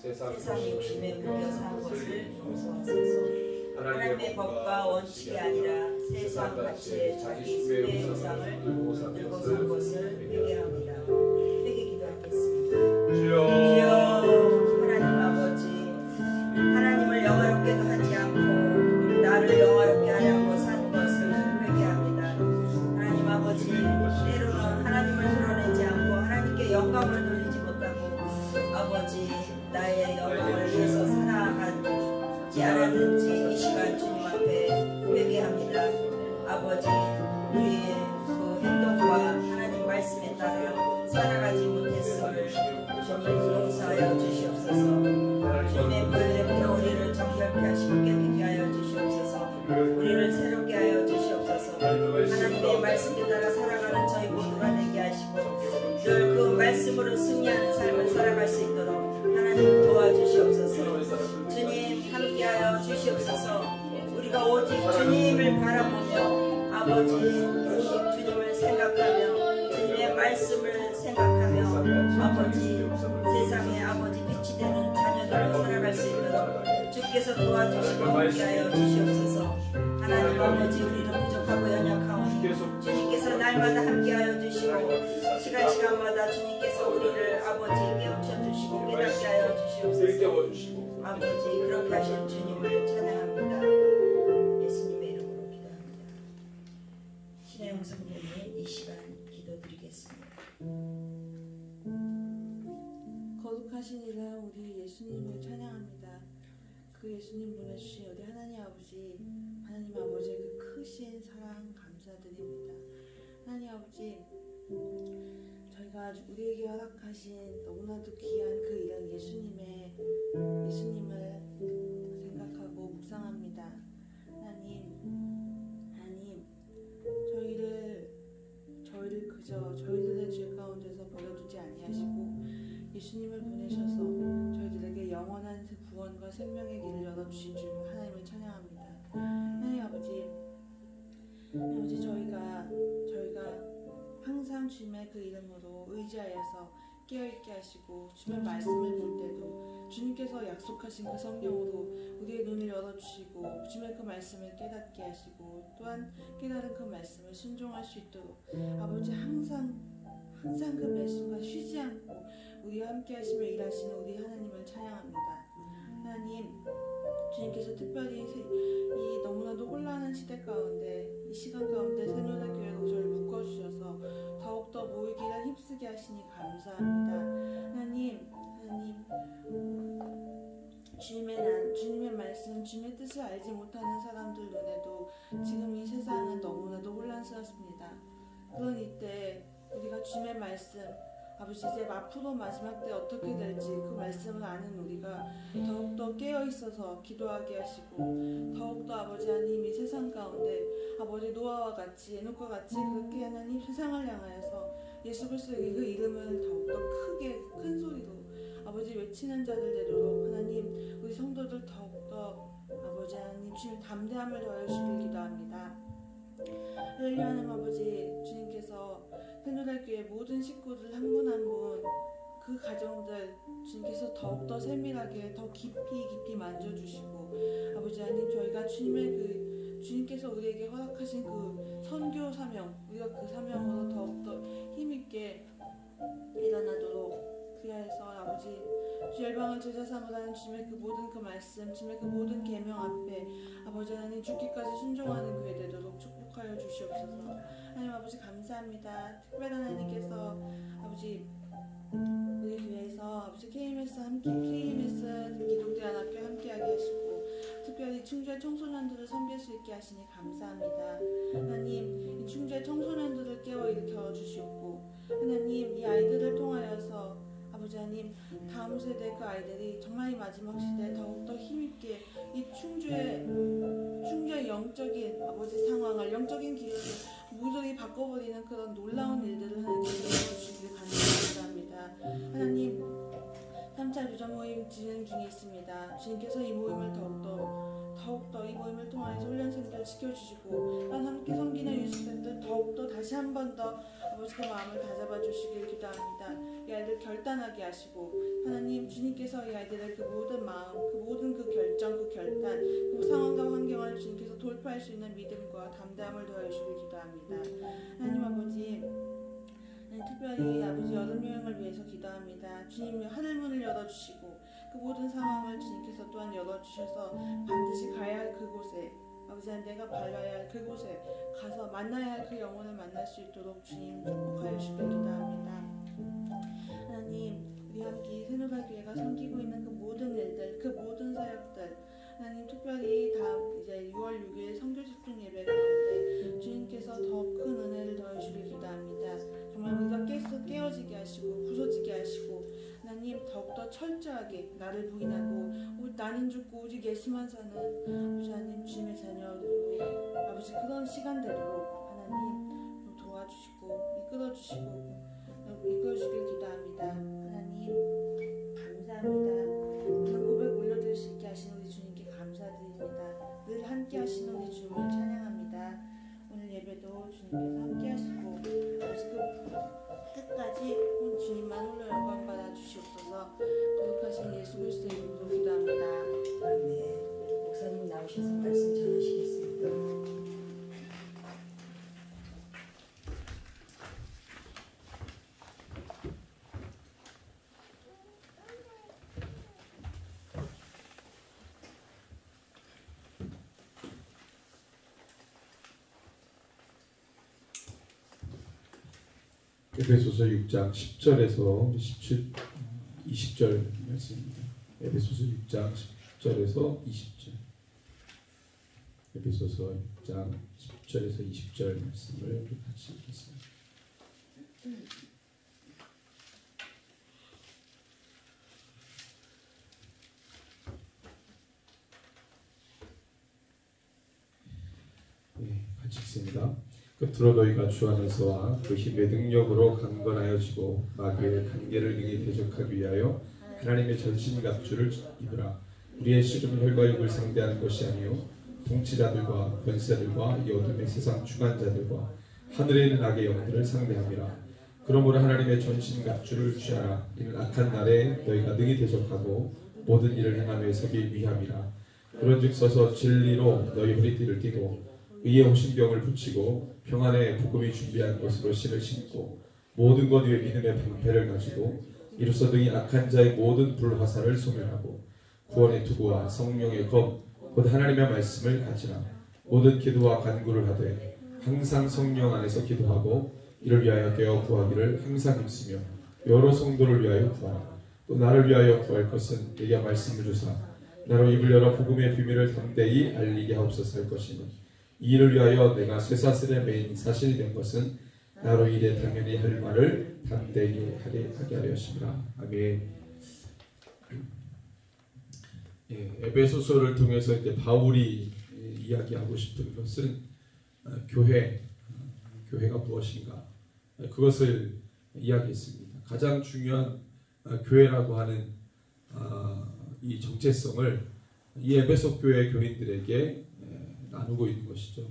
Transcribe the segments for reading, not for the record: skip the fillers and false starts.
세상의 욕심에 묶여 산 것을 용서하소서. 하나님의 법과 원칙이 아니라 세상 가치에 자기 숭배의 우상을 들고 산 것을 회개합니다. 회개 기도하겠습니다. 주여 하나님 아버지, 하나님을 영화롭게도 하지 않고 나를 영화롭게 하려고 산 것을 회개합니다. 하나님 아버지, 때로는 하나님을 드러내지 않고 하나님께 영광을 돌리지 못하고 아버지 나의 영광을 위해서 살아가지 않았는지 이 시간 주님 앞에 회개합니다. 아버지, 우리의 그 행동과 하나님 말씀에 따라 살아가지 못했음을 주님 용서하여 주시옵소서. 주님의 보혈로 우리를 정결케 하시고 깨끗게 하여 주시옵소서. 우리를 새롭게 하여 주시옵소서. 하나님의 말씀에 따라 살아가는 저희 모두가 되게 하시고 늘 그 말씀으로 승리하는 삶을 살아갈 수 있도록 하나님 도와주시옵소서. 주님 함께하여 주시옵소서. 우리가 오직 주님을 바라보며 아버지 오직 주님을 생각하며 주님의 말씀을 생각하며 아버지 세상에 아버지 빛이 되는 자녀들로 살아갈 수 있도록 주께서 도와주시고 함께하여 주시옵소서. 하나님 아버지, 우리는 부족하고 연약하오니 주님께서 날마다 함께하여 주시고 시간마다 주님께서 우리를 아버지 깨우쳐 주시고 깨닫게 하여 주시옵소서. 아버지, 그렇게 하실 주님을 찬양합니다. 예수님의 이름으로 기도합니다. 신의 영성님의 이 시간 기도드리겠습니다. 거룩하신 이름 우리 예수님을 찬양합니다. 그 예수님 보내주신 우리 하나님 아버지, 하나님 아버지의 그 크신 사랑 감사드립니다. 하나님 아버지, 저희가 우리에게 허락하신 너무나도 귀한 그 이름 예수님을 생각하고 묵상합니다. 하나님, 저희를 그저 저희들의 죄 가운데서 버려두지 아니하시고 예수님을 보내셔서 저희들에게 영원한 구원과 생명의 길을 열어주신 줄 하나님을 찬양합니다. 하나님 아버지 저희가 항상 주님의 그 이름으로 의지하여서 깨어있게 하시고 주님의 말씀을 볼 때도 주님께서 약속하신 그 성령으로 우리의 눈을 열어주시고 주님의 그 말씀을 깨닫게 하시고 또한 깨달은 그 말씀을 순종할 수 있도록 아버지 항상 그 말씀과 쉬지 않고 우리와 함께 하시며 일하시는 우리 하나님을 찬양합니다. 하나님 주님께서 특별히 이 너무나도 혼란한 시대 가운데 이 시간 가운데 새노래교회로 저를 묶어주셔서 더욱더 모이기를 힘쓰게 하시니 감사합니다. 하나님 주님의 말씀, 주님의 뜻을 알지 못하는 사람들 눈에도 지금 이 세상은 너무나도 혼란스럽습니다. 그런 이때 우리가 주님의 말씀 아버지 이제 앞으로 마지막 때 어떻게 될지 그 말씀을 아는 우리가 더욱더 깨어있어서 기도하게 하시고 더욱더 아버지 하나님 이 세상 가운데 아버지 노아와 같이 에녹과 같이 그렇게 하나님 세상을 향하여서 예수 그리스도의 그 이름을 더욱더 크게 큰 소리로 아버지 외치는 자들 되도록 하나님 우리 성도들 더욱더 아버지 하나님 주님 담대함을 더해주시길 기도합니다. 할렐루야. 하나님 아버지 주님께서 새노래교회 모든 식구들 한 분 한 분 그 가정들 주님께서 더욱더 세밀하게 더 깊이 만져주시고 아버지 하나님 저희가 주님께서 우리에게 허락하신 그 선교 사명 우리가 그 사명으로 더욱더 힘있게 일어나도록 그리하여서 아버지 주 열방을 제자 삼으라는 주님의 그 모든 그 말씀 주님의 그 모든 계명 앞에 아버지 하나님 죽기까지 순종하는 교회 되도록 축복하여 주시옵소서. 하나님 아버지 감사합니다. 특별한 하나님께서 아버지 우리 교회에서 아버지 KMS 기독대안학교 함께하게 하시고 특별히 충주의 청소년들을 섬길 수 있게 하시니 감사합니다. 하나님 이 충주의 청소년들을 깨워 일으켜 주시옵고 하나님 이 아이들을 통하여서 아버지 하나님 다음 세대 그 아이들이 정말 이 마지막 시대에 더욱더 힘있게 이 충주의 영적인 아버지 상황을 영적인 기회를 무더기 바꿔버리는 그런 놀라운 일들을 하나님께 이루어주시길 감사합니다. 하나님 3차 유전 모임 진행 중에 있습니다. 주님께서 이 모임을 더욱더 이 모임을 통하여서 훈련생들 지켜주시고 난 함께 섬기는 유스팬들 더욱더 다시 한 번 더 아버지 그 마음을 다잡아 주시길 기도합니다. 이 아이들 결단하게 하시고 하나님 주님께서 이 아이들의 그 모든 마음 그 모든 그 결정 그 결단 그 상황과 환경을 주님께서 돌파할 수 있는 믿음과 담대함을 더해주시길 기도합니다. 하나님 아버지 특별히 아버지 여름 여행을 위해서 기도합니다. 주님 하늘문을 열어주시고 그 모든 상황을 주님께서 또한 열어주셔서 반드시 가야 할 그곳에 아버지 내가 밟아야 할 그곳에 가서 만나야 할 그 영혼을 만날 수 있도록 주님 축복하여 주시길 기도합니다. 하나님 우리 함께 새노래교회가 섬기고 있는 그 모든 일들 그 모든 사역들 하나님 특별히 다음 이제 6월 6일 선교 집중 예배 가운데 주님께서 더 큰 은혜를 더해주길 기도합니다. 정말 우리가 깨어지게 하시고 부서지게 하시고 하나님 더욱더 철저하게 나를 부인하고 나는 죽고 오직 예수만 사는 아버지 하나님 주님의 자녀들로 아버지 그런 시간 되도록 하나님 도와주시고 이끌어주시길 기도합니다. 하나님 감사합니다. 오늘 고백 올려드릴 수 있게 하신 우리 주님께 감사드립니다. 늘 함께 하시는 우리 주님을 찬양합니다. 오늘 예배도 주님께서 함께 하시고 아버지 그 끝까지 주님만 홀로 영광 받아 주시옵소서. 거룩하신 예수 그리스도의 이름으로 기도합니다. 아멘. 목사님 나오셔서 말씀 전하시겠습니다. 에베소서 6장 10절에서 20절 말씀입니다. 에베소서 6장 10절에서 20절. 에베소서 6장 10절에서 20절 말씀을 같이 읽겠습니다. 네, 같이 읽습니다. 끝으로 너희가 주 안에서와 그 힘의 능력으로 강건하여지고 마귀의 관계를 능히 대적하기 위하여 하나님의 전신갑주를 입으라. 우리의 씨름은 혈과 육을 상대하는 것이 아니요 통치자들과 권세들과 이 어둠의 세상 주관자들과 하늘에 있는 악의 영들을 상대함이라. 그러므로 하나님의 전신갑주를 취하라. 이는 악한 날에 너희가 능히 대적하고 모든 일을 행하며 서기 위함이라. 그런즉 서서 진리로 너희 허리띠를 띠고 의의 호신경을 붙이고 평안의 복음이 준비한 것으로 신을 신고 모든 것 위에 믿음의 방패를 가지고 이로써 등이 악한 자의 모든 불화살을 소멸하고 구원의 투구와 성령의 검 곧 하나님의 말씀을 가지라. 모든 기도와 간구를 하되 항상 성령 안에서 기도하고 이를 위하여 깨어 구하기를 항상 힘쓰며 여러 성도를 위하여 구하라. 또 나를 위하여 구할 것은 내게 말씀을 주사 나로 입을 열어 복음의 비밀을 담대히 알리게 하옵소서 할 것이니 이 일을 위하여 내가 쇠사슬에 매인 사신이 된 것은 나로 이래 당연히 할 말을 담대히 하게 하려 하심이라. 아멘. 에베소서를 통해서 이제 바울이 이야기하고 싶은 것은 교회가 무엇인가 그것을 이야기했습니다. 가장 중요한 교회라고 하는 이 정체성을 이 에베소 교회 교인들에게 나누고 있는 것이죠.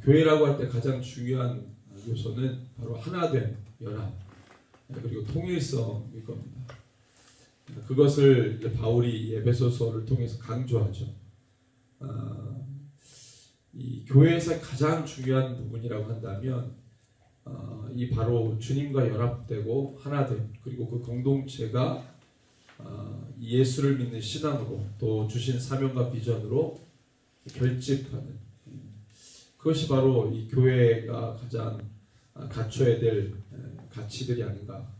교회라고 할 때 가장 중요한 요소는 바로 하나됨, 연합, 그리고 통일성일 겁니다. 그것을 바울이 에베소서를 통해서 강조하죠. 이 교회에서 가장 중요한 부분이라고 한다면 이 바로 주님과 연합되고 하나됨, 그리고 그 공동체가 예수를 믿는 신앙으로 또 주신 사명과 비전으로 결집하는 그것이 바로 이 교회가 가장 갖춰야 될 가치들이 아닌가.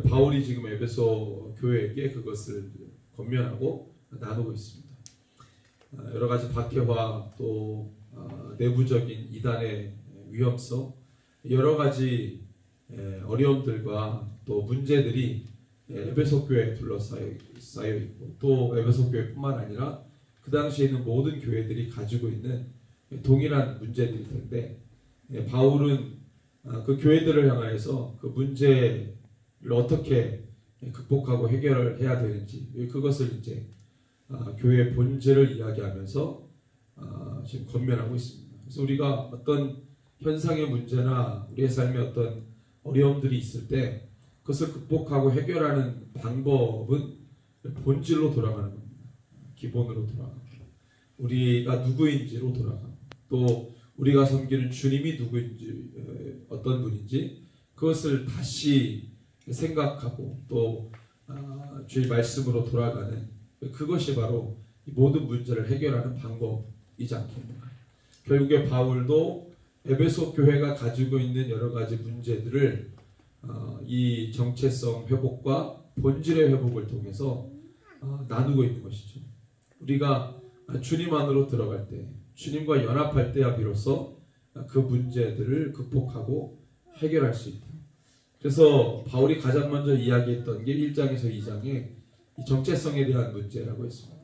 바울이 지금 에베소 교회에게 그것을 권면하고 나누고 있습니다. 여러 가지 박해와 또 내부적인 이단의 위험성, 여러 가지 어려움들과 또 문제들이 에베소 교회에 둘러싸여 있고 또 에베소 교회뿐만 아니라 그 당시에 있는 모든 교회들이 가지고 있는 동일한 문제들일 텐데 바울은 그 교회들을 향하여서 그 문제를 어떻게 극복하고 해결을 해야 되는지 그것을 이제 교회의 본질을 이야기하면서 지금 권면하고 있습니다. 그래서 우리가 어떤 현상의 문제나 우리의 삶에 어떤 어려움들이 있을 때 그것을 극복하고 해결하는 방법은 본질로 돌아가는 겁니다. 기본으로 돌아갑니다. 우리가 누구인지로 주님으로 돌아가고 또 우리가 섬기는 주님이 누구인지 어떤 분인지 그것을 다시 생각하고 또 주의 말씀으로 돌아가는 그것이 바로 모든 문제를 해결하는 방법이지 않겠는가. 결국에 바울도 에베소 교회가 가지고 있는 여러 가지 문제들을 이 정체성 회복과 본질의 회복을 통해서 나누고 있는 것이죠. 우리가 주님 안으로 들어갈 때, 주님과 연합할 때야 비로소 그 문제들을 극복하고 해결할 수 있다. 그래서 바울이 가장 먼저 이야기했던 게 1장에서 2장에 이 정체성에 대한 문제라고 했습니다.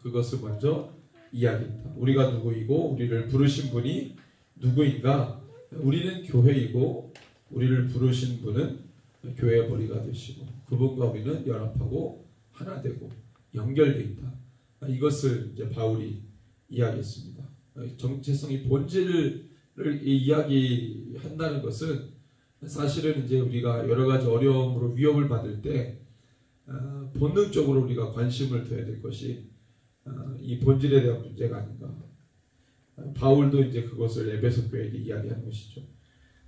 그것을 먼저 이야기했다. 우리가 누구이고 우리를 부르신 분이 누구인가? 우리는 교회이고 우리를 부르신 분은 교회의 머리가 되시고 그분과 우리는 연합하고 하나 되고 연결되어 있다. 이것을 이제 바울이 이야기했습니다. 정체성이 본질을 이야기한다는 것은 사실은 이제 우리가 여러 가지 어려움으로 위협을 받을 때 본능적으로 우리가 관심을 둬야 될 것이 이 본질에 대한 문제가 아닌가. 바울도 이제 그것을 에베소 교회에게 이야기하는 것이죠.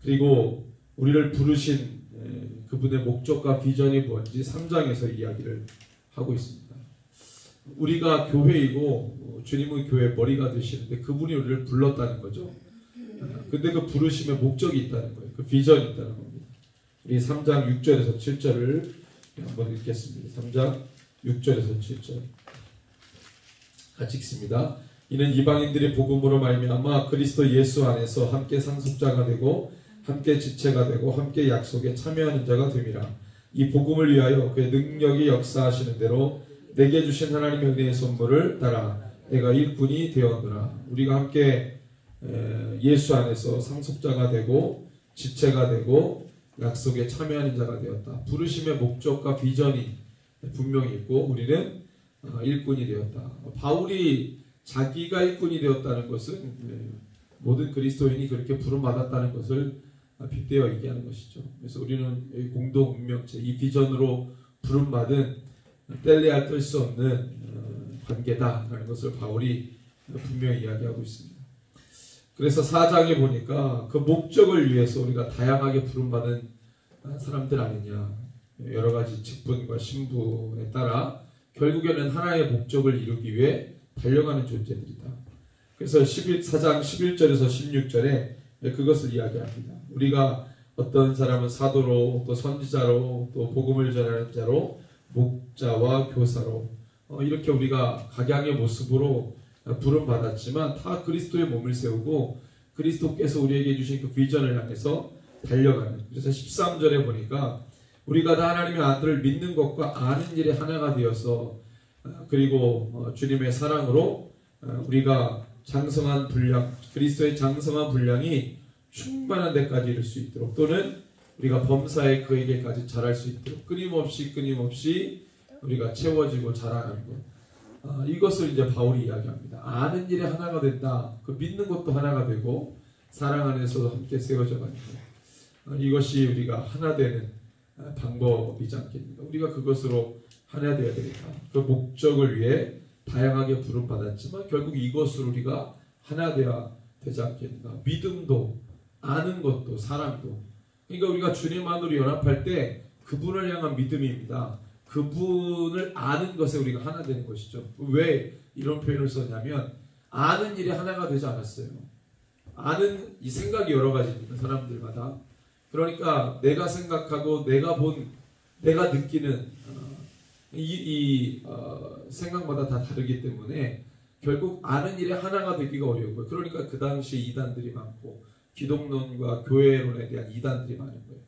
그리고 우리를 부르신 그분의 목적과 비전이 뭔지 3장에서 이야기를 하고 있습니다. 우리가 교회이고 주님은 교회의 머리가 되시는데 그분이 우리를 불렀다는 거죠. 근데 그 부르심의 목적이 있다는 거예요. 그 비전이 있다는 겁니다. 우리 3장 6절에서 7절을 한번 읽겠습니다. 3장 6절에서 7절 같이 읽습니다. 이는 이방인들이 복음으로 말미암아 그리스도 예수 안에서 함께 상속자가 되고 함께 지체가 되고 함께 약속에 참여하는 자가 됨이라. 이 복음을 위하여 그의 능력이 역사하시는 대로 내게 주신 하나님의 은혜의 선물을 따라 내가 일꾼이 되었노라. 우리가 함께 예수 안에서 상속자가 되고 지체가 되고 약속에 참여하는 자가 되었다. 부르심의 목적과 비전이 분명히 있고 우리는 일꾼이 되었다. 바울이 자기가 일꾼이 되었다는 것은 모든 그리스도인이 그렇게 부름받았다는 것을 빗대어 얘기하는 것이죠. 그래서 우리는 공동 운명체, 이 비전으로 부름받은 뗄래야 뗄 수 없는 관계다라는 것을 바울이 분명히 이야기하고 있습니다. 그래서 4장에 보니까 그 목적을 위해서 우리가 다양하게 부름받은 사람들 아니냐. 여러 가지 직분과 신분에 따라 결국에는 하나의 목적을 이루기 위해 달려가는 존재들이다. 그래서 4장 11절에서 16절에 그것을 이야기합니다. 우리가 어떤 사람은 사도로, 또 선지자로, 또 복음을 전하는 자로, 목자와 교사로 이렇게 우리가 각양의 모습으로 부름받았지만 다 그리스도의 몸을 세우고 그리스도께서 우리에게 주신 그 비전을 향해서 달려가는. 그래서 13절에 보니까 우리가 다 하나님의 아들을 믿는 것과 아는 일에 하나가 되어서 그리고 주님의 사랑으로 우리가 장성한 분량, 그리스도의 장성한 분량이 충만한 데까지 이를 수 있도록, 또는 우리가 범사에 그에게까지 자랄 수 있도록 끊임없이 우리가 채워지고 자라는 것. 이것을 이제 바울이 이야기합니다. 아는 일에 하나가 된다. 그 믿는 것도 하나가 되고 사랑 안에서도 함께 세워져 가는 것. 이것이 우리가 하나 되는 방법이지 않겠습니까? 우리가 그것으로 하나 되어야 되겠다. 그 목적을 위해 다양하게 부름받았지만 결국 이것으로 우리가 하나 되어야 되지 않겠는가. 믿음도 아는 것도 사랑도. 그러니까 우리가 주님 안으로 연합할 때 그분을 향한 믿음입니다. 그분을 아는 것에 우리가 하나 되는 것이죠. 왜 이런 표현을 썼냐면 아는 일에 하나가 되지 않았어요. 아는 이 생각이 여러 가지입니다. 사람들마다. 그러니까 내가 생각하고 내가 느끼는 생각마다 다 다르기 때문에 결국 아는 일에 하나가 되기가 어려운 거예요. 그러니까 그 당시에 이단들이 많고 기독론과 교회론에 대한 이단들이 많은 거예요.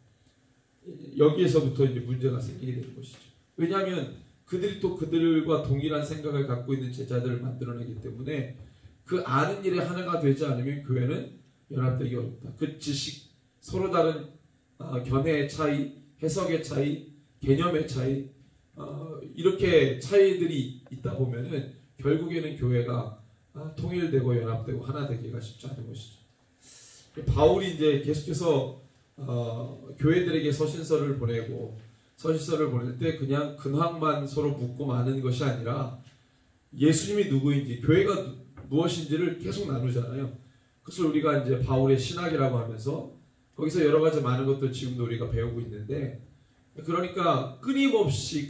여기에서부터 이제 문제가 생기게 되는 것이죠. 왜냐하면 그들이 또 그들과 동일한 생각을 갖고 있는 제자들을 만들어내기 때문에 그 아는 일에 하나가 되지 않으면 교회는 연합되기 어렵다. 그 지식, 서로 다른 견해의 차이, 해석의 차이, 개념의 차이, 이렇게 차이들이 있다 보면은 결국에는 교회가 통일되고 연합되고 하나 되기가 쉽지 않은 것이죠. 바울이 이제 계속해서 교회들에게 서신서를 보낼 때 그냥 근황만 서로 묻고 마는 것이 아니라 예수님이 누구인지, 교회가 무엇인지를 계속 나누잖아요. 그것을 우리가 이제 바울의 신학이라고 하면서 거기서 여러 가지 많은 것들 지금도 우리가 배우고 있는데, 그러니까 끊임없이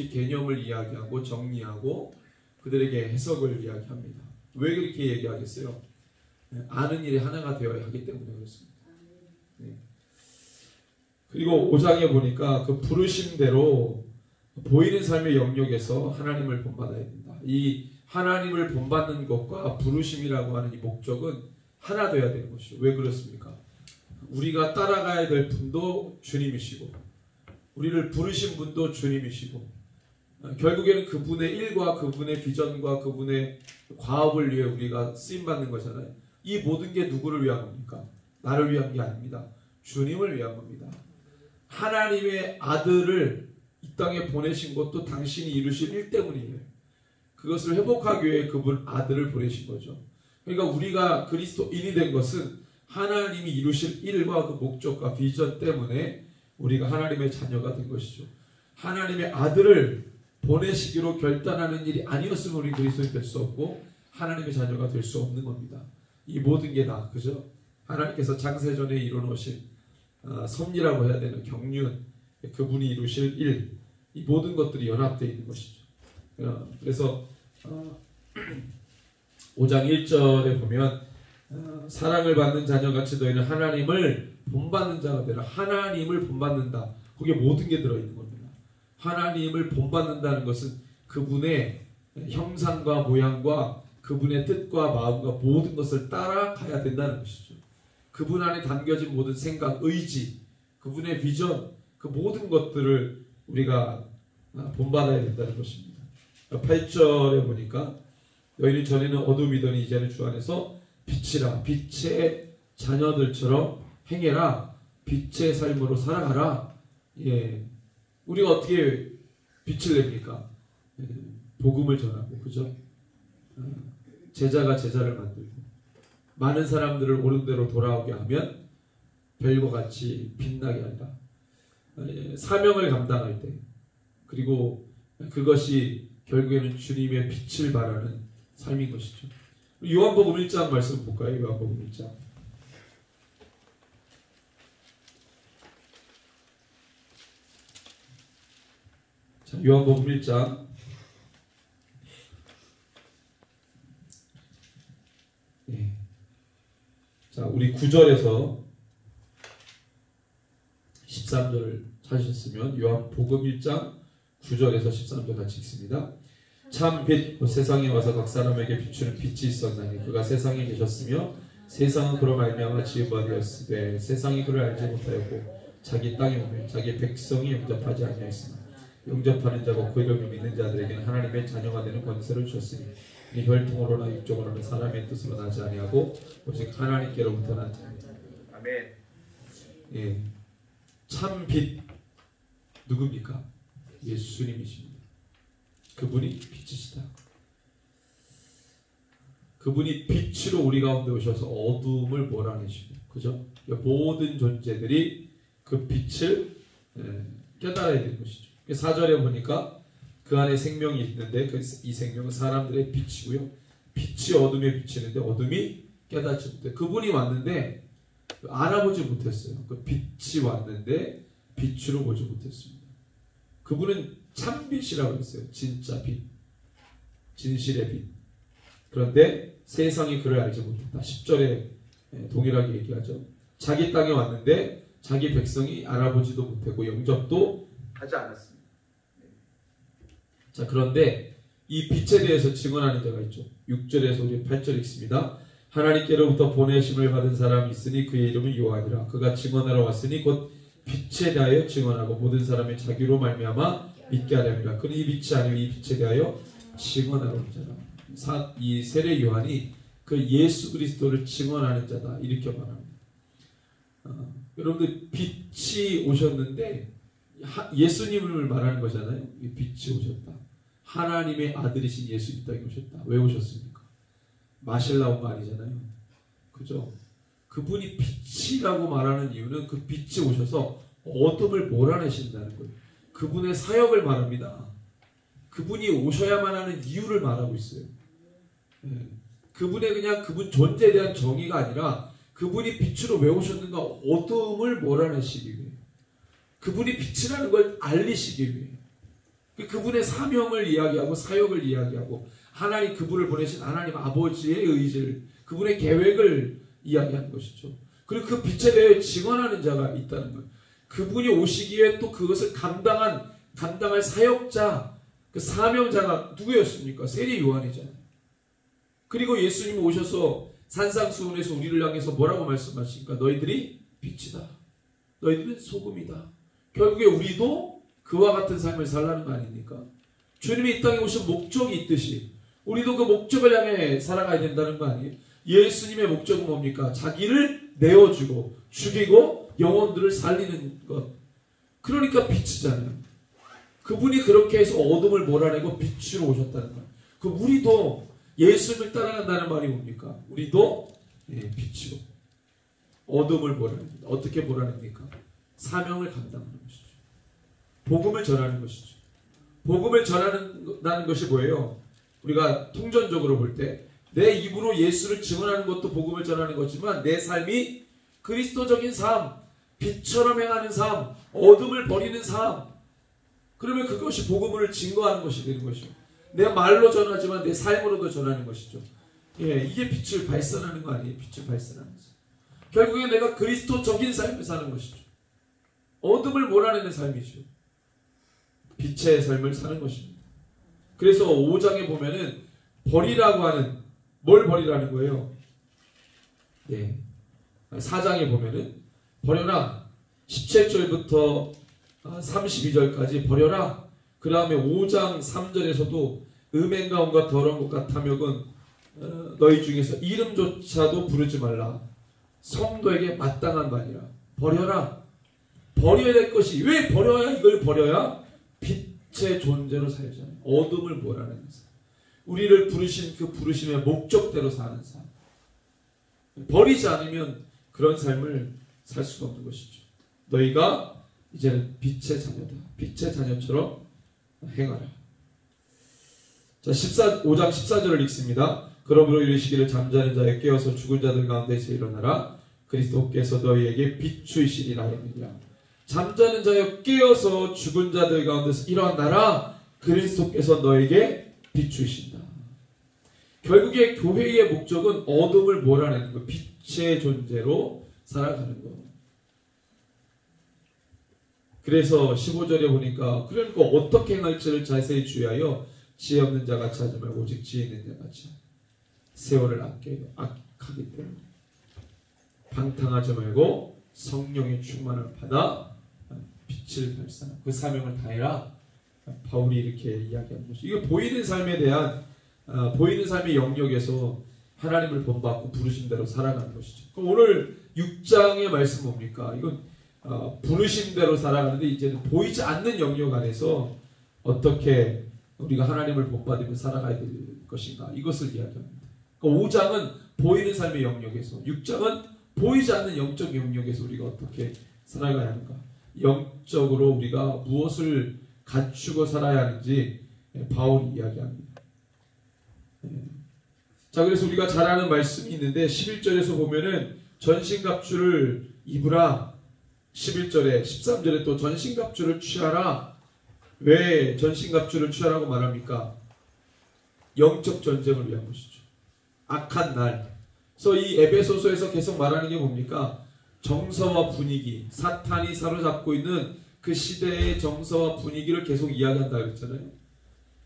개념을 이야기하고 정리하고 그들에게 해석을 이야기합니다. 왜 그렇게 얘기하겠어요? 아는 일이 하나가 되어야 하기 때문에 그렇습니다. 네. 그리고 5장에 보니까 그 부르심대로 보이는 삶의 영역에서 하나님을 본받아야 된다. 이 하나님을 본받는 것과 부르심이라고 하는 이 목적은 하나 되어야 되는 것이죠. 왜 그렇습니까? 우리가 따라가야 될 분도 주님이시고 우리를 부르신 분도 주님이시고 결국에는 그분의 일과 그분의 비전과 그분의 과업을 위해 우리가 쓰임받는 거잖아요. 이 모든 게 누구를 위한 겁니까? 나를 위한 게 아닙니다. 주님을 위한 겁니다. 하나님의 아들을 이 땅에 보내신 것도 당신이 이루신 일 때문이에요. 그것을 회복하기 위해 그분 아들을 보내신 거죠. 그러니까 우리가 그리스도인이 된 것은 하나님이 이루실 일과 그 목적과 비전 때문에 우리가 하나님의 자녀가 된 것이죠. 하나님의 아들을 보내시기로 결단하는 일이 아니었으면 우리 그리스도인이 될 수 없고 하나님의 자녀가 될 수 없는 겁니다. 이 모든 게 다 그죠? 하나님께서 창세전에 이루어놓으신 섭리라고 해야 되는 경륜, 그분이 이루실 일, 이 모든 것들이 연합되어 있는 것이죠. 그래서 5장 1절에 보면 사랑을 받는 자녀같이 너희는 하나님을 본받는 자가 되라. 하나님을 본받는다. 거기에 모든 게 들어있는 겁니다. 하나님을 본받는다는 것은 그분의 형상과 모양과 그분의 뜻과 마음과 모든 것을 따라가야 된다는 것이죠. 그분 안에 담겨진 모든 생각, 의지, 그분의 비전, 그 모든 것들을 우리가 본받아야 된다는 것입니다. 8절에 보니까 너희는 전에는 어둠이더니 이제는 주 안에서 빛이라. 빛의 자녀들처럼 행해라. 빛의 삶으로 살아가라. 예. 우리가 어떻게 빛을 냅니까? 예. 복음을 전하고, 그죠? 제자가 제자를 만들고, 많은 사람들을 옳은 대로 돌아오게 하면 별과 같이 빛나게 한다. 예. 사명을 감당할 때, 그리고 그것이 결국에는 주님의 빛을 발하는 삶인 것이죠. 요한복음 1장 말씀 볼까요? 요한복음 1장. 자, 요한복음 1장. 네. 자, 우리 9절에서 13절을 찾으셨으면 요한복음 1장 9절에서 13절 같이 읽습니다. 참 빛 세상에 와서 각 사람에게 비추는 빛이 있었나니 그가 세상에 계셨으며 세상은 그로 말미암아 지은 바 되었으되 세상이 그를 알지 못하였고 자기 땅에 오매 자기 백성이 영접하지 아니하였으나 영접하는 자고 그 이름을 믿는 자들에게는 하나님의 자녀가 되는 권세를 주셨으니 이 혈통으로나 육종으로나 사람의 뜻으로 나지 아니하고 오직 하나님께로부터 난 자니라. 아멘. 예, 참 빛 누굽니까? 예수님이십니다. 그분이 빛이시다. 그분이 빛으로 우리 가운데 오셔서 어둠을 몰아내시고, 그죠? 모든 존재들이 그 빛을 깨달아야 되는 것이죠. 4절에 보니까 그 안에 생명이 있는데 이 생명은 사람들의 빛이고요. 빛이 어둠에 비치는데 어둠이 깨닫지 못해. 그분이 왔는데 알아보지 못했어요. 그 빛이 왔는데 빛으로 보지 못했습니다. 그분은 참빛이라고 했어요. 진짜 빛. 진실의 빛. 그런데 세상이 그를 알지 못했다. 10절에 동일하게 얘기하죠. 자기 땅에 왔는데 자기 백성이 알아보지도 못하고 영접도 하지 않았습니다. 자, 그런데 이 빛에 대해서 증언하는 자가 있죠. 6절에서 우리 8절 읽습니다. 하나님께로부터 보내심을 받은 사람이 있으니 그의 이름은 요한이라. 그가 증언하러 왔으니 곧 빛에 대하여 증언하고 모든 사람의 자기로 말미암아 믿게 하렵니다. 그는 이 빛이 아니요 이 빛에 대하여 증언하러 온 자라. 이 세례 요한이 그 예수 그리스도를 증언하는 자다 이렇게 말합니다. 여러분들 빛이 오셨는데 예수님을 말하는 거잖아요. 빛이 오셨다. 하나님의 아들이신 예수 이 땅에 오셨다. 왜 오셨습니까? 마실 나온 거 아니잖아요. 그죠? 그분이 빛이라고 말하는 이유는 그 빛이 오셔서 어둠을 몰아내신다는 거예요. 그분의 사역을 말합니다. 그분이 오셔야만 하는 이유를 말하고 있어요. 그분의 그냥 그분 존재에 대한 정의가 아니라 그분이 빛으로 왜 오셨는가 어둠을 몰아내시기 위해 그분이 빛이라는 걸 알리시기 위해 그분의 사명을 이야기하고 사역을 이야기하고 하나님 그분을 보내신 하나님 아버지의 의지를 그분의 계획을 이야기하는 것이죠. 그리고 그 빛에 대해 증언하는 자가 있다는 거예요. 그분이 오시기에 또 그것을 감당할 사역자 그 사명자가 누구였습니까? 세례 요한이잖아요. 그리고 예수님이 오셔서 산상수훈에서 우리를 향해서 뭐라고 말씀하십니까? 너희들이 빛이다. 너희들은 소금이다. 결국에 우리도 그와 같은 삶을 살라는 거 아닙니까? 주님이 이 땅에 오신 목적이 있듯이 우리도 그 목적을 향해 살아가야 된다는 거 아니에요? 예수님의 목적은 뭡니까? 자기를 내어주고 죽이고 영혼들을 살리는 것. 그러니까 빛이잖아요. 그분이 그렇게 해서 어둠을 몰아내고 빛으로 오셨다는 거예요. 그 우리도 예수님을 따라간다는 말이 뭡니까? 우리도 빛으로 어둠을 몰아냅니다. 어떻게 몰아냅니까? 사명을 감당하는 것이죠. 복음을 전하는 것이죠. 복음을 전하는 것이 뭐예요? 우리가 통전적으로 볼 때 내 입으로 예수를 증언하는 것도 복음을 전하는 거지만 내 삶이 그리스도적인 삶, 빛처럼 행하는 삶, 어둠을 버리는 삶, 그러면 그것이 복음을 증거하는 것이 되는 것이죠. 내 말로 전하지만 내 삶으로도 전하는 것이죠. 예, 이게 빛을 발산하는 거 아니에요? 빛을 발산하는 것이죠. 결국에 내가 그리스도적인 삶을 사는 것이죠. 어둠을 몰아내는 삶이죠. 빛의 삶을 사는 것입니다. 그래서 5장에 보면은 버리라고 하는 뭘 버리라는 거예요? 네. 4장에 보면은 버려라. 17절부터 32절까지 버려라. 그 다음에 5장 3절에서도 음행과 온갖 더러운 것과 탐욕은 너희 중에서 이름조차도 부르지 말라. 성도에게 마땅한 말이라. 버려라. 버려야 될 것이, 왜 버려야, 이걸 버려야? 빛의 존재로 살잖아요. 어둠을 몰아내는 삶. 우리를 부르신 그 부르심의 목적대로 사는 삶. 버리지 않으면 그런 삶을 살 수가 없는 것이죠. 너희가 이제는 빛의 자녀다. 빛의 자녀처럼 행하라. 자, 5장 14절을 읽습니다. 그러므로 이르시기를 잠자는 자에 깨어서 죽은 자들 가운데서 일어나라. 그리스도께서 너희에게 비추이시리라 하느니라. 잠자는 자여 깨어서 죽은 자들 가운데서 일어나라. 그리스도께서 너에게 비추신다. 결국에 교회의 목적은 어둠을 몰아내는 것, 빛의 존재로 살아가는 것. 그래서 15절에 보니까 그러니까 어떻게 행할지를 자세히 주의하여 지혜 없는 자가 하지 말고 오직 지혜 있는 자가 하지. 세월을 악하기 때문에 방탕하지 말고 성령의 충만을 받아 빛을 발산하고 그 사명을 다해라. 바울이 이렇게 이야기하는 것이죠. 이거 보이는 삶에 대한 보이는 삶의 영역에서 하나님을 본받고 부르신 대로 살아가는 것이죠. 그럼 오늘 6장의 말씀 뭡니까? 이건 부르신 대로 살아가는데 이제는 보이지 않는 영역 안에서 어떻게 우리가 하나님을 본받으며 살아가야 될 것인가? 이것을 이야기합니다. 그러니까 5장은 보이는 삶의 영역에서, 6장은 보이지 않는 영적 영역에서 우리가 어떻게 살아가야 하는가? 영적으로 우리가 무엇을 갖추고 살아야 하는지 바울이 이야기합니다. 자, 그래서 우리가 잘 아는 말씀이 있는데 11절에서 보면은 전신갑주를 입으라. 11절에 13절에 또 전신갑주를 취하라. 왜 전신갑주를 취하라고 말합니까? 영적 전쟁을 위한 것이죠. 악한 날. 그래서 이 에베소서에서 계속 말하는 게 뭡니까? 정서와 분위기, 사탄이 사로잡고 있는 그 시대의 정서와 분위기를 계속 이야기한다 그랬잖아요.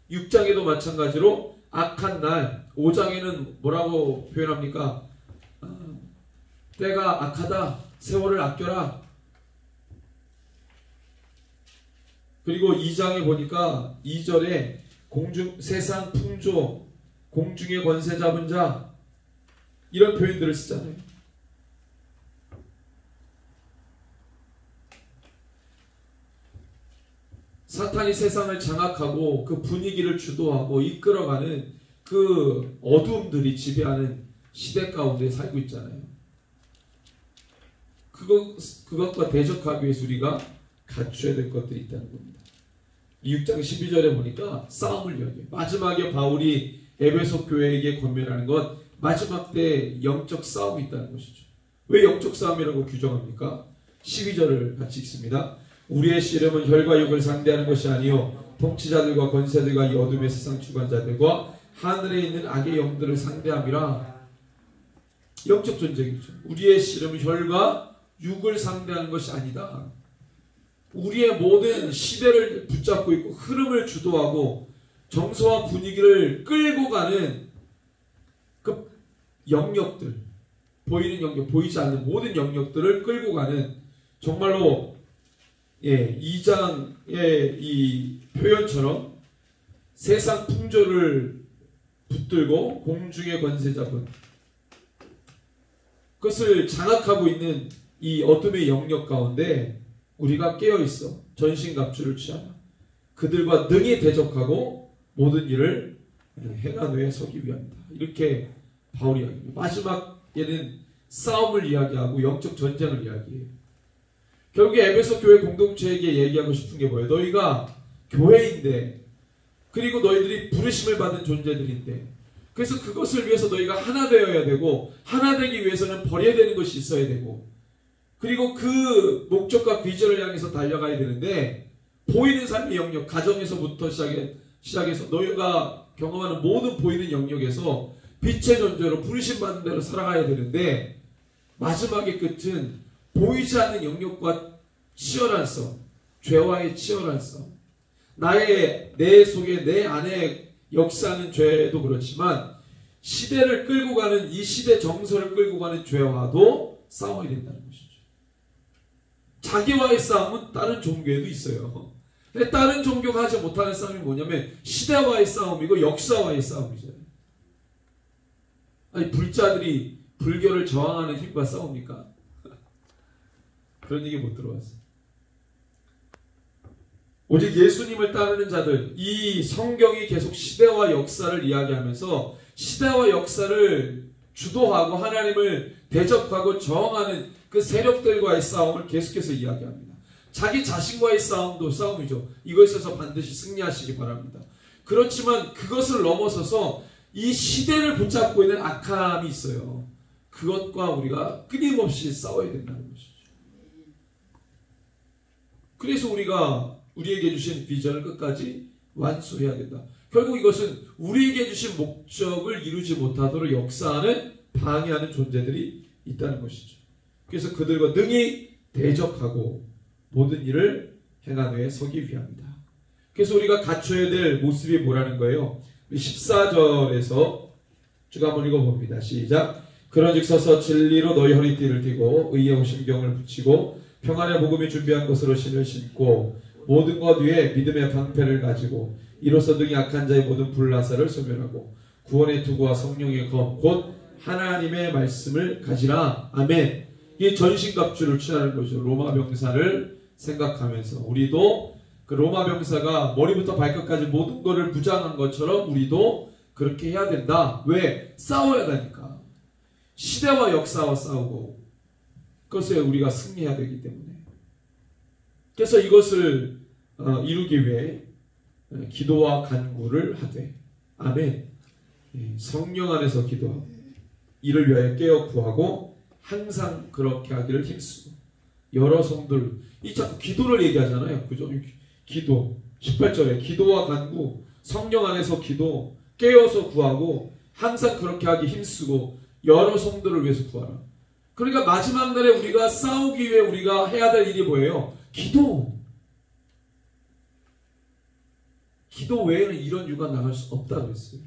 6장에도 마찬가지로 악한 날, 5장에는 뭐라고 표현합니까? 때가 악하다, 세월을 아껴라. 그리고 2장에 보니까 2절에 세상 풍조, 공중의 권세 잡은 자, 이런 표현들을 쓰잖아요. 사탄이 세상을 장악하고 그 분위기를 주도하고 이끌어가는 그 어두움들이 지배하는 시대 가운데 살고 있잖아요. 그것과 대적하기 위해서 우리가 갖춰야 될 것들이 있다는 겁니다. 6장 12절에 보니까 싸움을 이야기해요. 마지막에 바울이 에베소 교회에게 권면하는 것, 마지막 때 영적 싸움이 있다는 것이죠. 왜 영적 싸움이라고 규정합니까? 12절을 같이 읽습니다. 우리의 씨름은 혈과 육을 상대하는 것이 아니요 통치자들과 권세들과 이 어둠의 세상 주관자들과 하늘에 있는 악의 영들을 상대함이라. 영적 전쟁이죠. 우리의 씨름은 혈과 육을 상대하는 것이 아니다. 우리의 모든 시대를 붙잡고 있고 흐름을 주도하고 정서와 분위기를 끌고 가는 그 영역들, 보이는 영역, 보이지 않는 모든 영역들을 끌고 가는, 정말로 2장의 이 표현처럼 세상 풍조를 붙들고 공중의 권세 잡은, 그것을 장악하고 있는 이 어둠의 영역 가운데 우리가 깨어있어 전신갑주를 취하라. 그들과 능히 대적하고 모든 일을 행한 후에 서기 위함이다. 이렇게 바울이 이야기합니다. 마지막에는 싸움을 이야기하고 영적 전쟁을 이야기해요. 결국에 에베소 교회 공동체에게 얘기하고 싶은 게 뭐예요? 너희가 교회인데, 그리고 너희들이 부르심을 받은 존재들인데, 그래서 그것을 위해서 너희가 하나 되어야 되고, 하나 되기 위해서는 버려야 되는 것이 있어야 되고, 그리고 그 목적과 비전을 향해서 달려가야 되는데, 보이는 삶의 영역, 가정에서부터 시작해서 너희가 경험하는 모든 보이는 영역에서 빛의 존재로 부르심 받은 대로 살아가야 되는데, 마지막의 끝은 보이지 않는 영역과 치열한 싸움, 죄와의 치열한 싸움, 내 속에 내 안에 역사하는 죄도 그렇지만 시대를 끌고 가는, 이 시대 정서를 끌고 가는 죄와도 싸워야 된다는 것이죠. 자기와의 싸움은 다른 종교에도 있어요. 근데 다른 종교가 하지 못하는 싸움이 뭐냐면 시대와의 싸움이고 역사와의 싸움이잖아요. 아니 불자들이 불교를 저항하는 힘과 싸웁니까? 그런 얘기 못 들어봤어요. 오직 예수님을 따르는 자들, 이 성경이 계속 시대와 역사를 이야기하면서 시대와 역사를 주도하고 하나님을 대적하고 저항하는 그 세력들과의 싸움을 계속해서 이야기합니다. 자기 자신과의 싸움도 싸움이죠. 이것에서 반드시 승리하시기 바랍니다. 그렇지만 그것을 넘어서서 이 시대를 붙잡고 있는 악함이 있어요. 그것과 우리가 끊임없이 싸워야 된다는 것이죠. 그래서 우리가 우리에게 주신 비전을 끝까지 완수해야 된다. 결국 이것은 우리에게 주신 목적을 이루지 못하도록 역사하는 방해하는 존재들이 있다는 것이죠. 그래서 그들과 능히 대적하고 모든 일을 행한 후에 서기 위함이다. 그래서 우리가 갖춰야 될 모습이 뭐라는 거예요? 14절에서 쭉 한번 읽어봅니다. 시작. 그런즉 서서 진리로 너희 허리띠를 띠고 의의 오신경을 붙이고 평안의 복음이 준비한 것으로 신을 신고 모든 것 위에 믿음의 방패를 가지고 이로써 등이 악한 자의 모든 불나사를 소멸하고 구원의 투구와 성령의 검 곧 하나님의 말씀을 가지라. 아멘. 이 전신갑주를 취하는 거죠. 로마 병사를 생각하면서 우리도 그 로마 병사가 머리부터 발끝까지 모든 것을 부장한 것처럼 우리도 그렇게 해야 된다. 왜? 싸워야 되니까. 시대와 역사와 싸우고 그것에 우리가 승리해야 되기 때문에. 그래서 이것을 이루기 위해 기도와 간구를 하되 아멘. 성령 안에서 기도하고 이를 위하여 깨어 구하고 항상 그렇게 하기를 힘쓰고 여러 성들 이 자꾸 기도를 얘기하잖아요. 그죠? 기도 18절에 기도와 간구 성령 안에서 기도 깨어서 구하고 항상 그렇게 하기 힘쓰고 여러 성들을 위해서 구하라. 그러니까 마지막 날에 우리가 싸우기 위해 우리가 해야 될 일이 뭐예요? 기도. 기도 외에는 이런 유가 나갈 수 없다고 했어요.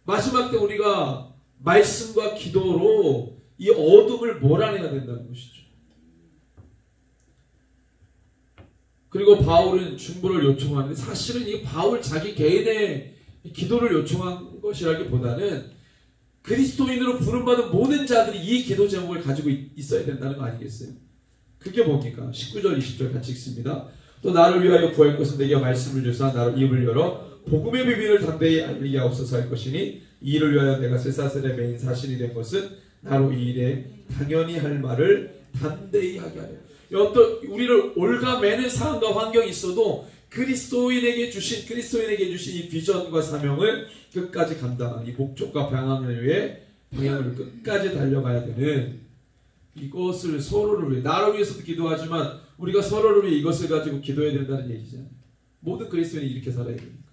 마지막 때 우리가 말씀과 기도로 이 어둠을 몰아내야 된다는 것이죠. 그리고 바울은 중보를 요청하는데 사실은 이 바울 자기 개인의 기도를 요청한 것이라기보다는 그리스도인으로 부름받은 모든 자들이 이 기도 제목을 가지고 있어야 된다는 거 아니겠어요? 그게 뭡니까? 19절 20절 같이 읽습니다. 또 나를 위하여 구할 것은 내게 말씀을 주사 나를 입을 열어 복음의 비밀을 담대히 알리게 하옵소서 할 것이니 이 일을 위하여 내가 쇠사슬의 메인 사신이 된 것은 나로 이 일에 당연히 할 말을 담대히 하게 하려. 어떤 우리를 올가매는 상황과 환경이 있어도 그리스도인에게 주신 이 비전과 사명을 끝까지 감당하는 이 목적과 방향을 위해 방향을 끝까지 달려가야 되는 이것을 서로를 위해 나를 위해서도 기도하지만 우리가 서로를 위해 이것을 가지고 기도해야 된다는 얘기잖아요. 모든 그리스도인이 이렇게 살아야 됩니다.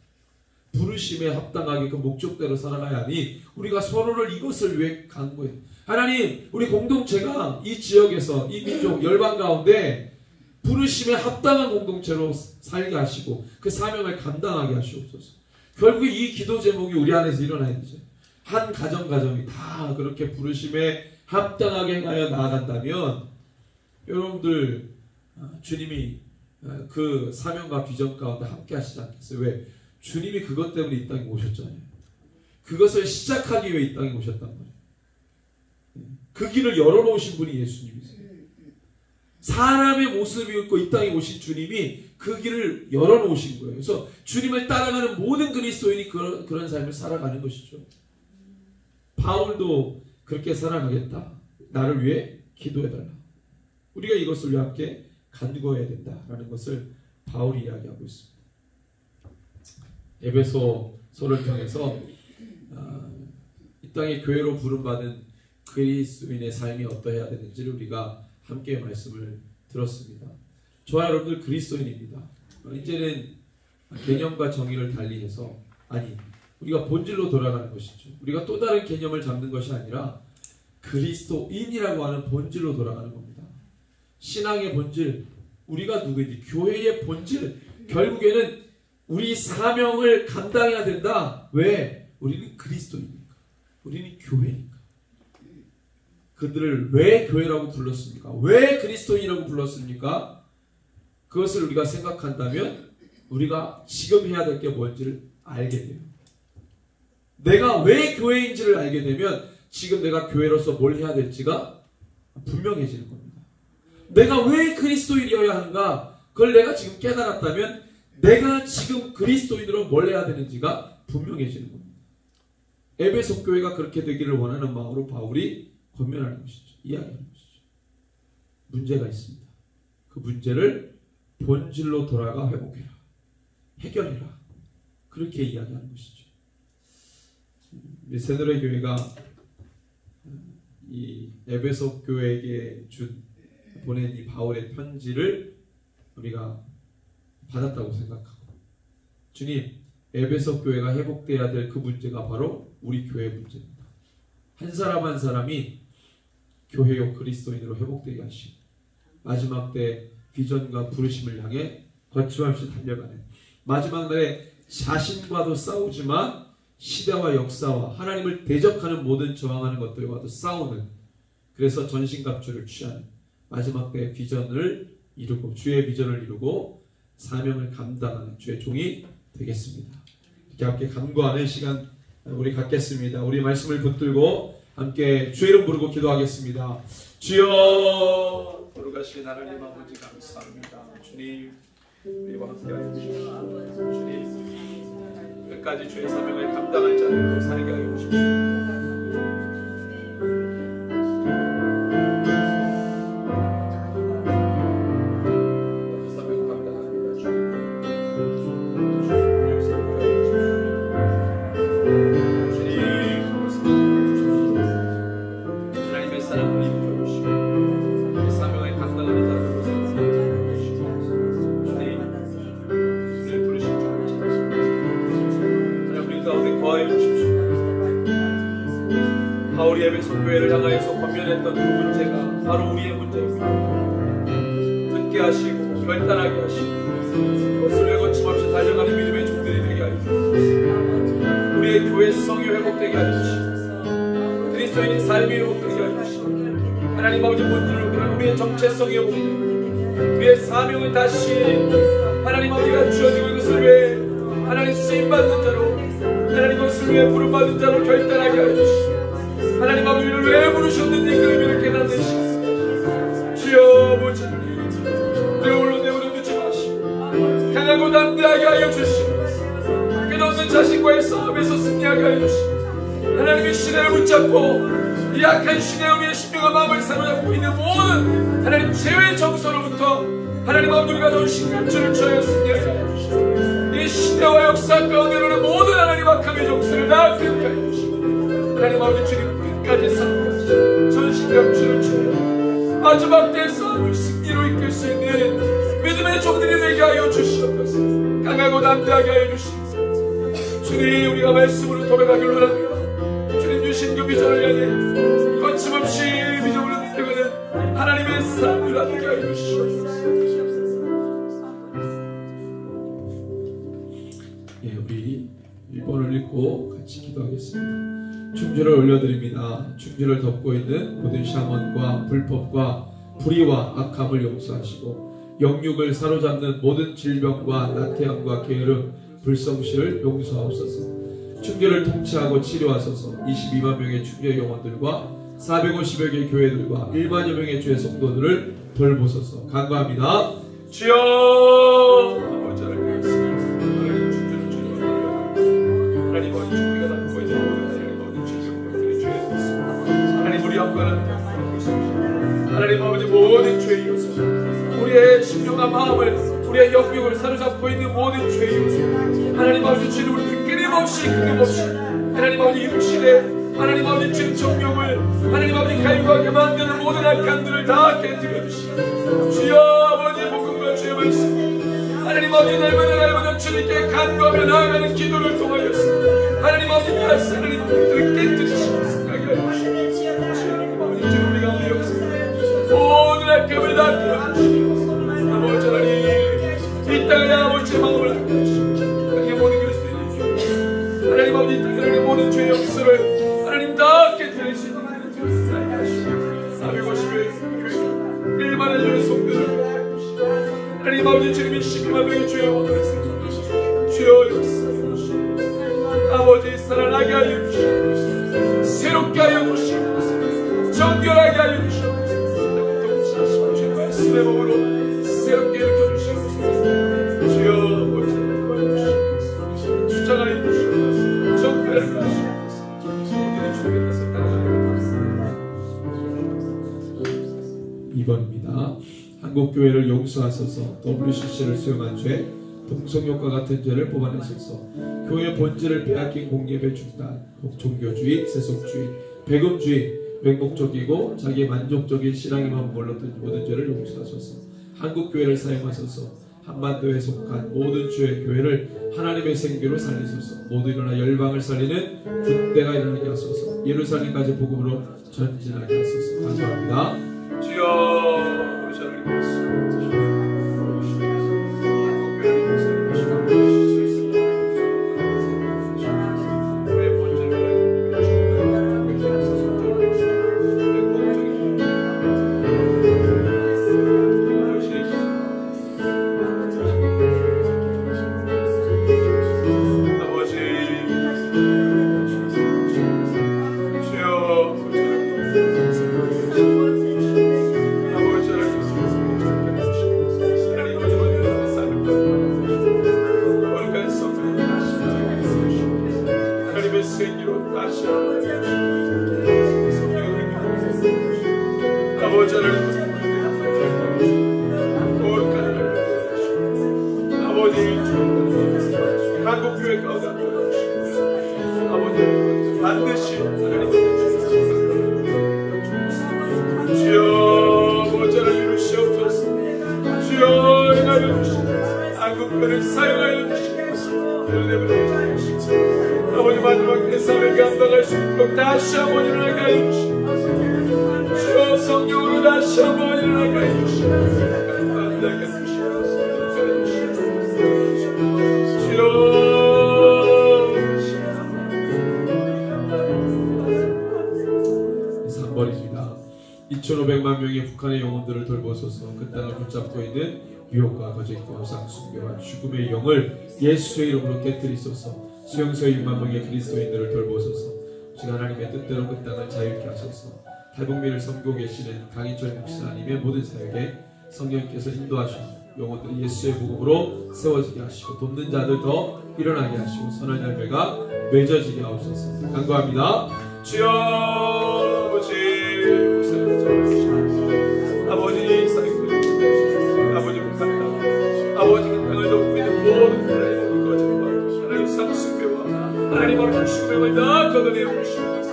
부르심에 합당하게 그 목적대로 살아가야 하니 우리가 서로를 이것을 위해 간구해요. 하나님 우리 공동체가 이 지역에서 이 민족 열방 가운데 부르심에 합당한 공동체로 살게 하시고 그 사명을 감당하게 하시옵소서. 결국에 이 기도 제목이 우리 안에서 일어나야 되죠. 한 가정이 다 그렇게 부르심에 합당하게 행하여 나아간다면 여러분들 주님이 그 사명과 비전 가운데 함께 하시지 않겠어요? 왜? 주님이 그것 때문에 이 땅에 오셨잖아요. 그것을 시작하기 위해 이 땅에 오셨단 말이에요. 그 길을 열어놓으신 분이 예수님이세요. 사람의 모습을 입고 이 땅에 오신 주님이 그 길을 열어놓으신 거예요. 그래서 주님을 따라가는 모든 그리스도인이 그런 삶을 살아가는 것이죠. 바울도 그렇게 살아가겠다. 나를 위해 기도해달라. 우리가 이것을 위해 함께 간구해야 된다라는 것을 바울이 이야기하고 있습니다. 에베소서를 통해서 이 땅의 교회로 부름받은 그리스도인의 삶이 어떠해야 되는지를 우리가 함께 말씀을 들었습니다. 저와 여러분들 그리스도인입니다. 이제는 개념과 정의를 달리해서 우리가 본질로 돌아가는 것이죠. 우리가 또 다른 개념을 잡는 것이 아니라 그리스도인이라고 하는 본질로 돌아가는 겁니다. 신앙의 본질, 우리가 누구인지, 교회의 본질, 결국에는 우리 사명을 감당해야 된다. 왜? 우리는 그리스도이니까. 우리는 교회니까. 그들을 왜 교회라고 불렀습니까? 왜 그리스도인이라고 불렀습니까? 그것을 우리가 생각한다면 우리가 지금 해야 될 게 뭔지를 알게 돼요. 내가 왜 교회인지를 알게 되면 지금 내가 교회로서 뭘 해야 될지가 분명해지는 겁니다. 내가 왜 그리스도인이어야 하는가? 그걸 내가 지금 깨달았다면 내가 지금 그리스도인으로 뭘 해야 되는지가 분명해지는 겁니다. 에베소 교회가 그렇게 되기를 원하는 마음으로 바울이 권면하는 것이죠. 이야기하는 것이죠. 문제가 있습니다. 그 문제를 본질로 돌아가 회복해라. 해결해라. 그렇게 이야기하는 것이죠. 세드레 교회가 이 에베소 교회에게 보낸 이 바울의 편지를 우리가 받았다고 생각하고, 주님, 에베소 교회가 회복돼야 될 그 문제가 바로 우리 교회 문제입니다. 한 사람 한 사람이 교회요 그리스도인으로 회복되게 하시고 마지막 때 비전과 부르심을 향해 거침없이 달려가는 마지막 날에 자신과도 싸우지만 시대와 역사와 하나님을 대적하는 모든 저항하는 것들과도 싸우는, 그래서 전신갑주를 취하는 마지막 때 비전을 이루고 주의 비전을 이루고 사명을 감당하는 주의 종이 되겠습니다. 이렇게 함께 간구하는 시간 우리 갖겠습니다. 우리 말씀을 붙들고 함께 주의 이름 부르고 기도하겠습니다. 주여, 거룩하신 하나님 아버지 감사합니다. 주님, 우리와 함께하여 주시옵소서. 주님, 끝까지 주의 사명을 감당할 자들로 살게 하여 주십시오. 바울이 에베소 교회를 향하여서 권면했던 그 문제가 바로 우리의 문제입니다. 굳게 하시고 결단하게 하시고 그것을 왜 거침없이 달려가는 믿음의 종들이 되게 하여 주시고 우리의 교회성이 회복되게 하여 주시고 그리스도인의 삶이 회복되게 하여 주시고 하나님 아버지 본질로 그런 우리의 정체성이 회복되게 우리의 사명을 다시 하나님 아버지가 주어지고 이것을 왜 하나님 쓰임받는 자로 하나님 것을 위해 부름받은 자로 결단하게 하여 주시고 하나님 아버지를 왜 부르셨는지 그 의미를 깨닫는 시간 주여 아버지 내 홀로 내버려두지 마시고 강하고 담대하게 하여 주시고 끝없는 자신과의 싸움에서 승리하게 하여 주시고 하나님의 시대를 붙잡고 이 약한 시대 우리의 심령과 마음을 사로잡고 있는 모든 하나님 죄의 정서로부터 하나님 아버지 우리가 전신갑주를 취하여 승리하게 하여 주시고 이 시대와 역사 가운데로는 모든 하나님 악함의 정서를 다 깨닫게 하여 주시고 하나님 아버지 주님 까지 싸우고 전신갑주를 취하여 마지막 때 싸움을 승리로 이끌 수 있는 믿음의 종들이 되게 하여 주시옵소서. 강하고 담대하게 하여 주시옵소서. 주님 우리가 말씀으로 돌아가기를 원합니다. 주님 주신 그 비전을 향해 거침없이 비전으로 내려가는 하나님의 삶을 하게 하여 주시옵소서. 예, 우리 1번을 읽고 같이 기도하겠습니다. 충주를 올려드립니다. 충주를 덮고 있는 모든 샤먼과 불법과 불의와 악함을 용서하시고 영육을 사로잡는 모든 질병과 나태함과 게으름, 불성실을 용서하옵소서. 충주를 통치하고 치료하소서. 22만 명의 충주의 영혼들과 450여 개의 교회들과 1만여 명의 주의 성도들을 돌보소서. 간구합니다. 주여 아버지 하나님 충주를 주여 하나님 아버지 충주가 덮고 있는 우리 영광을 하나님 아버지 모든 죄의 요소 우리의 심령과 마음을 우리의 영육을 사로잡고 있는 모든 죄의 요소 하나님 아버지 주님 우리를 끊임없이 하나님 아버지 육신의 하나님 아버지 주님 정욕을 하나님 아버지 갈구하게 만드는 모든 악함들을 다 깨뜨려 주시고 주여 아버지 복음과 주의 말씀 하나님 아버지 날마다 주님께 간구하며 나아가는 기도를 통하여서 하나님 아버지 다시 하나님 아버지를 깨뜨리시고 생각하게 하여 주시고 모든 악함을 다 깨뜨리시고 아버지 하나님 이 땅에 아버지의 마음을 하나님 모든 그리스도인의 하나님 아버지 이 땅에 모든 죄의 역사를 하나님 다 깨뜨리시고 450의 1만의 주의 성도를 하나님 아버지 주님이 12만 명의 주의 영혼을 주여 역사 아버지 살아나게 깨끗하게 하여 주시옵소서. 새롭게 하여 주시옵소서. 정결하게 하여 주시옵소서. 주의 말씀의 몸으로 새롭게 일으켜 주시옵소서. 주여 도와주시옵소서. 주장하여 주시옵소서. 정결하게 하시옵소서. 우리의 주님의 뜻을 따라가겠습니다. 2번입니다. 한국교회를 용서하소서. WCC를 수용한 죄, 동성욕과 같은 죄를 뽑아내소서. 교회 본질을 빼앗긴 공예배 중단, 종교주의, 세속주의, 배금주의, 맹목적이고 자기 만족적인 신앙에만 몰랐던 모든 죄를 용서하소서. 한국교회를 사용하소서. 한반도에 속한 모든 주의 교회를 하나님의 생교로 살리소서. 모두 일어나 열방을 살리는 군대가 일어나게 하소서. 예루살렘까지 복음으로 전진하게 하소서. 감사합니다. 주여 다시 한번 일어나게 하여 주시옵소서. 주여 성령으로 다시 한번 일어나게 하여 주시옵소서. 주여 3번입니다. 2,500만 명의 북한의 영혼들을 돌보소서. 그 땅을 붙잡고 있는 유혹과 거짓과 우상 숭배와 죽음의 영을 예수의 이름으로 깨뜨리소서. 수용소의 6만 명의 그리스도인들을 돌보소서. 주가 하나님의 뜻대로 그 땅을 자유케 하소서. 탈북민을 섬기고 계시는 강인철 목사님의 모든 사역에 성령께서 인도하시고 영혼들이 예수의 복음으로 세워지게 하시고 돕는 자들 더 일어나게 하시고 선한 열매가 맺어지게 하옵소서. 간구합니다. 주여 아버지 아버지 사역들 아버지 북한 아버지 그 땅을 돕고 있는 모든 하나님의 거짓과 하나님의 상수배와 하나님 앞에 죽음을 다 걷어내어 주시옵소서.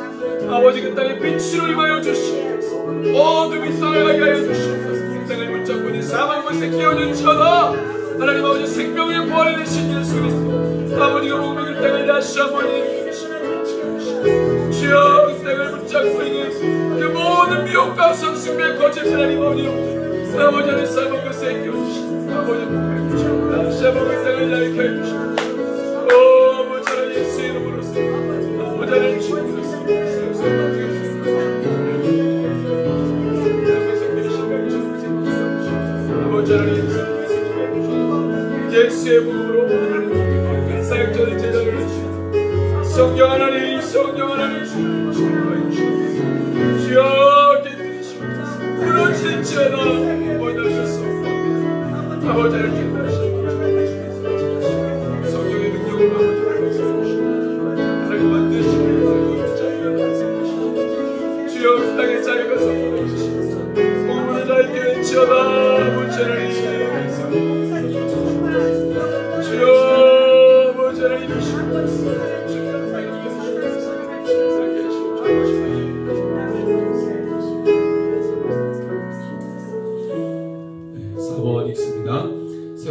아버지 그 땅에 빛으로 임하여 주시옵소서. 어둠이 떠나가게 하여 주시옵소서. 그 땅을 붙잡고 있는 사망 못에 끼어든 천하 하나님 아버지 생명의 부활을 내신 예수 그리스도 아버지가 목명의 땅을 다시 한번 일으키시옵소서. 주여 그 땅을 붙잡고 있는 그 모든 미혹과 성승의 거짓 하나님 아버지 아버지를 사망 것에 끼어주시옵소서. 아버지 목명의 주시옵소서. 다시 한번 그 땅을 자유케 하여 주시옵소서. 아버지를 예수 이름으로써 아버지를 주님으로써 예수의 복음으로 하나님 사역자들 제자를 해주시옵소서. 성령 하나님 성령 하나님 주여 깨뜨리시옵소서. 무너질지어다 원하셨소서. 아버지를 깨뜨리시옵소서. 성령의 능력을 하나님 만드시옵소서. 주여 그 땅의 자유가 선포해주시옵소서. 복음을 자유케 할지어다 아버지를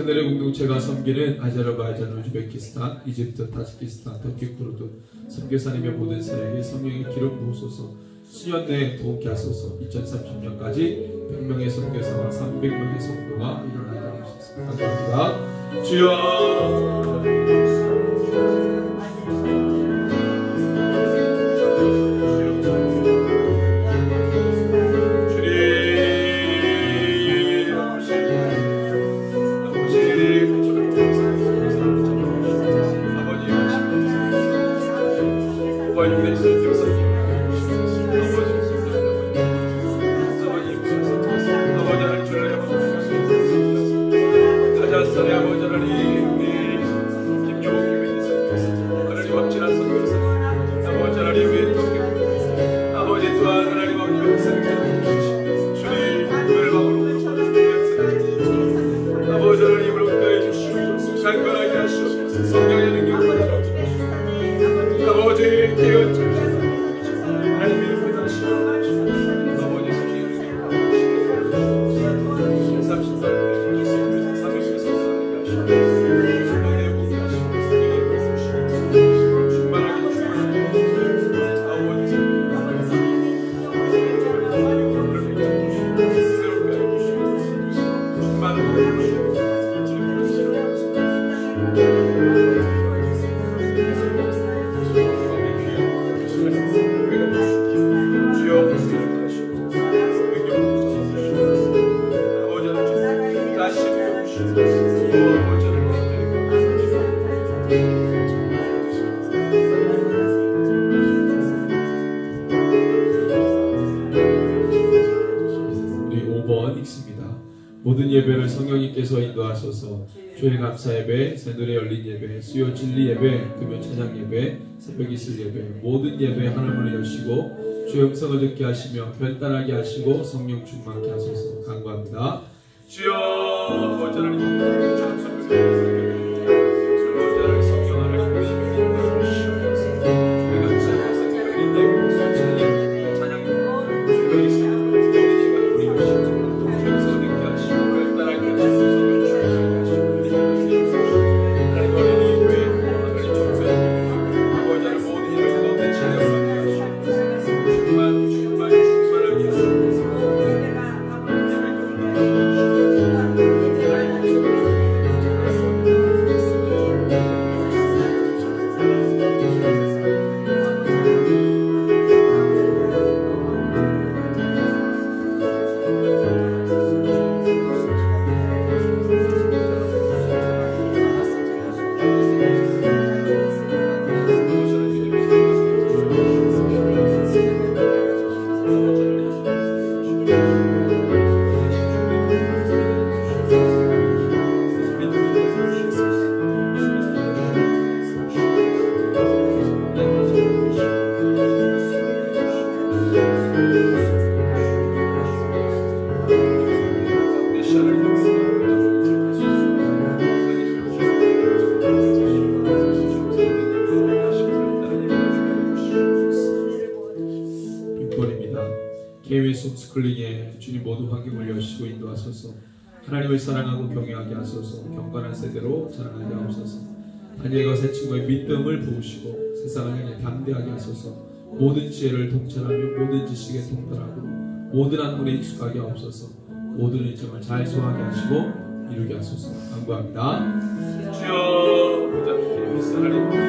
세네르 공동체가 섬기는 아제르바이잔, 우즈베키스탄, 이집트, 타지키스탄, 터키, 쿠르드 선교사님의 모든 사역에 성령의 기름 부으소서. 수년 내에 도움케 하소서. 2030년까지 100명의 선교사와 300명의 성도가 일어나게 하소서. 감사합니다. 주여 모든 예배를 성령님께서 인도하셔서 주일 감사 예배, 새노래 열린 예배, 수요 진리 예배, 금요 찬양 예배, 새벽 이슬 예배, 모든 예배에 하늘문을 여시고 주의 음성을 듣게 하시며 결단하게 하시고 성령 충만케 하소서. 간구합니다. 주여 아버지 하나님, 주여 성령 하나님 주시옵소서. 주의 감사 열린 예배, 수요 진리 찬양 예배, 새벽 이슬 스쿨링에 주님 모든 환경을 여시고 인도하소서. 하나님을 사랑하고 경외하게 하소서. 경건한 세대로 자라나게 하옵소서. 다니엘과 세 친구의 믿음을 부으시고 세상을 향해 담대하게 하소서. 모든 지혜를 통찰하며 모든 지식에 통달하고 모든 학문에 익숙하게 하옵소서. 모든 일정을 잘 소화하게 하시고 이루게 하소서. 간구합니다. 주여 보좌께 윗사람이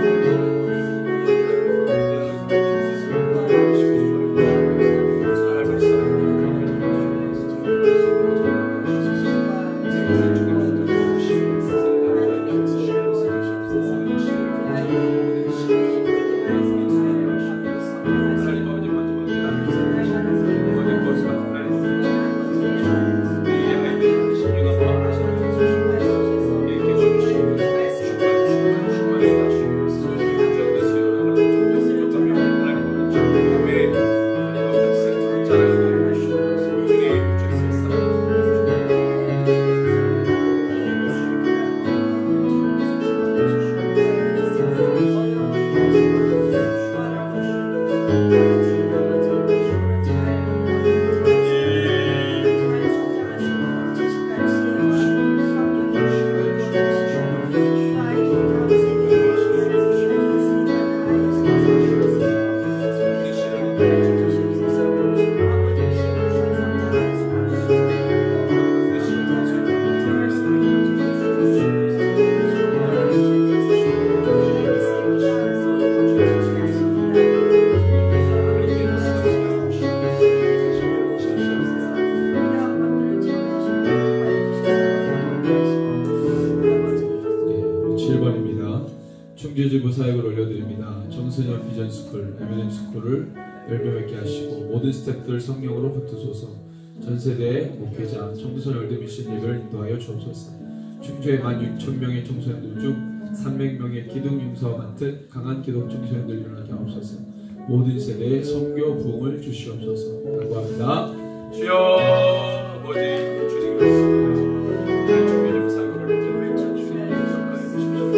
충주지부 사역을 올려드립니다. 청소년 비전스쿨, M&M스쿨을 열매 맺게 하시고 모든 스태프들 성령으로 붙드소서. 전세대 목회자, 청소년 월드미션 예배를 인도하여 주옵소서. 충주의 16,000명의 청소년들 중 300명의 기독 융사와 맡은 강한 기독 청소년들 일어나게 하옵소서. 모든 세대에 선교 부흥을 주시옵소서. 간구합니다. 주여 아버지 주님 말씀 사역을 올려드립니다. 주님 역사해 주십시오.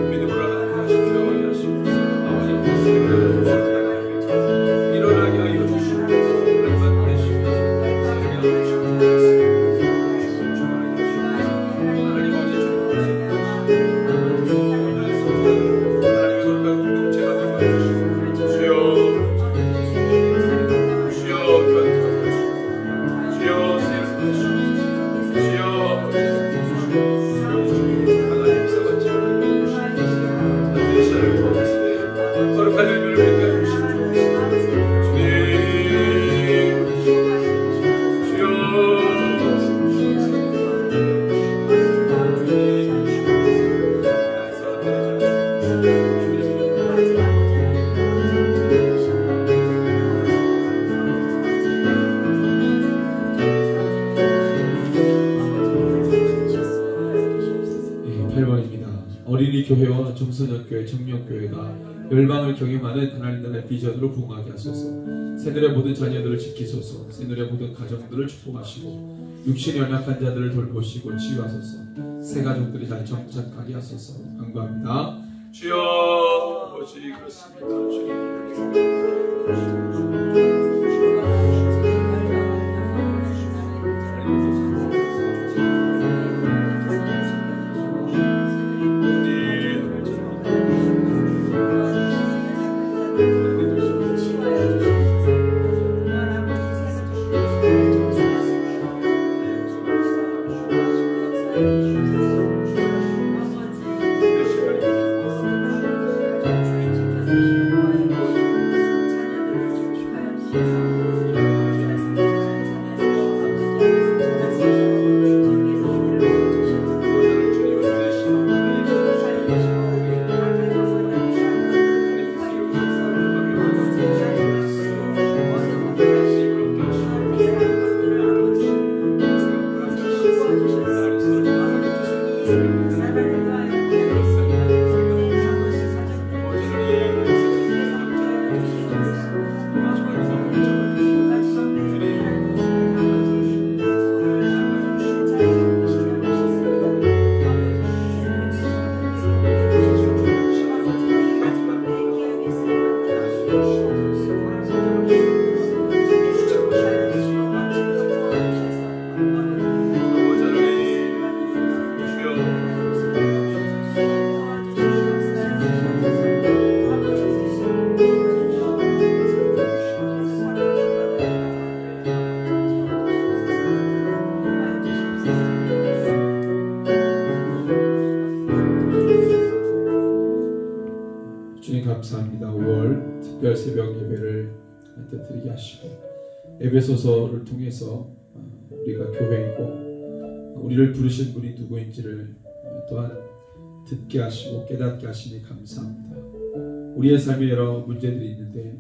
믿음으로 하나님 하십시오. 아버지 우리 교회와 청소년교회, 청년교회가 열방을 경영하는 하나님 나라의 비전으로 부흥하게 하소서. 새들의 모든 자녀들을 지키소서. 새들의 모든 가정들을 축복하시고 육신이 연약한 자들을 돌보시고 치유하소서. 새 가족들이 잘 정착하게 하소서. 간구합니다. 주여 아버지 그렇습니다. 감사합니다. 5월 특별 새벽 예배를 드리게 하시고 에베소서를 통해서 우리가 교회이고 우리를 부르신 분이 누구인지를 또한 듣게 하시고 깨닫게 하시니 감사합니다. 우리의 삶에 여러 문제들이 있는데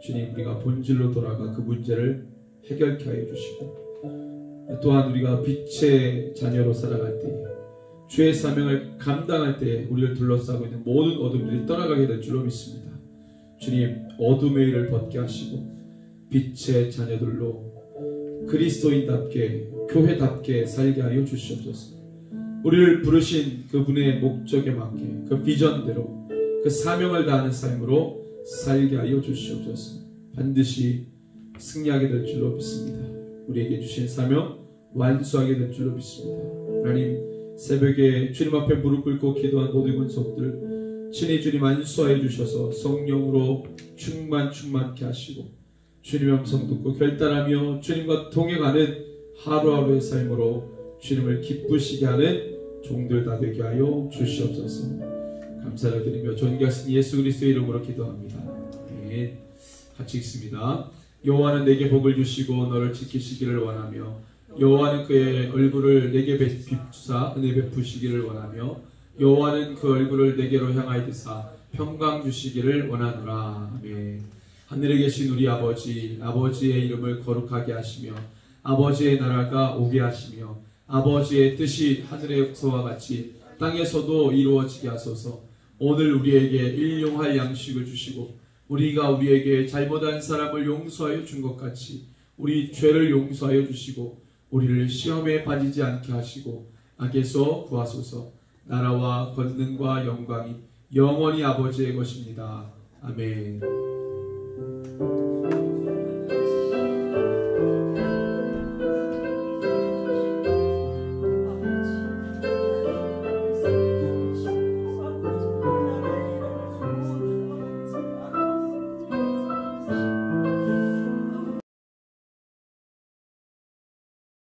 주님 우리가 본질로 돌아가 그 문제를 해결케 하여 주시고 또한 우리가 빛의 자녀로 살아갈 때에 주의 사명을 감당할 때 우리를 둘러싸고 있는 모든 어둠들이 떠나가게 될 줄로 믿습니다. 주님 어둠의 일을 벗게 하시고 빛의 자녀들로 그리스도인답게 교회답게 살게 하여 주시옵소서. 우리를 부르신 그분의 목적에 맞게 그 비전대로 그 사명을 다하는 삶으로 살게 하여 주시옵소서. 반드시 승리하게 될 줄로 믿습니다. 우리에게 주신 사명 완수하게 될 줄로 믿습니다. 하나님 새벽에 주님 앞에 무릎 꿇고 기도한 모든 권속들 친히 주님 안수하여 주셔서 성령으로 충만케 하시고 주님의 음성 듣고 결단하며 주님과 동행하는 하루하루의 삶으로 주님을 기쁘시게 하는 종들 다 되게 하여 주시옵소서. 감사를 드리며 존귀하신 예수 그리스도의 이름으로 기도합니다. 아멘. 같이 읽습니다. 여호와는 내게 복을 주시고 너를 지키시기를 원하며 여호와는 그의 얼굴을 내게 비추사 은혜 베푸시기를 원하며 여호와는 그 얼굴을 내게로 향하여 드사 평강 주시기를 원하노라. 아멘. 하늘에 계신 우리 아버지, 아버지의 이름을 거룩하게 하시며 아버지의 나라가 오게 하시며 아버지의 뜻이 하늘에서와 같이 땅에서도 이루어지게 하소서. 오늘 우리에게 일용할 양식을 주시고 우리가 우리에게 잘못한 사람을 용서하여 준 것 같이 우리 죄를 용서하여 주시고 우리를 시험에 빠지지 않게 하시고 악에서 구하소서. 나라와 권능과 영광이 영원히 아버지의 것입니다. 아멘.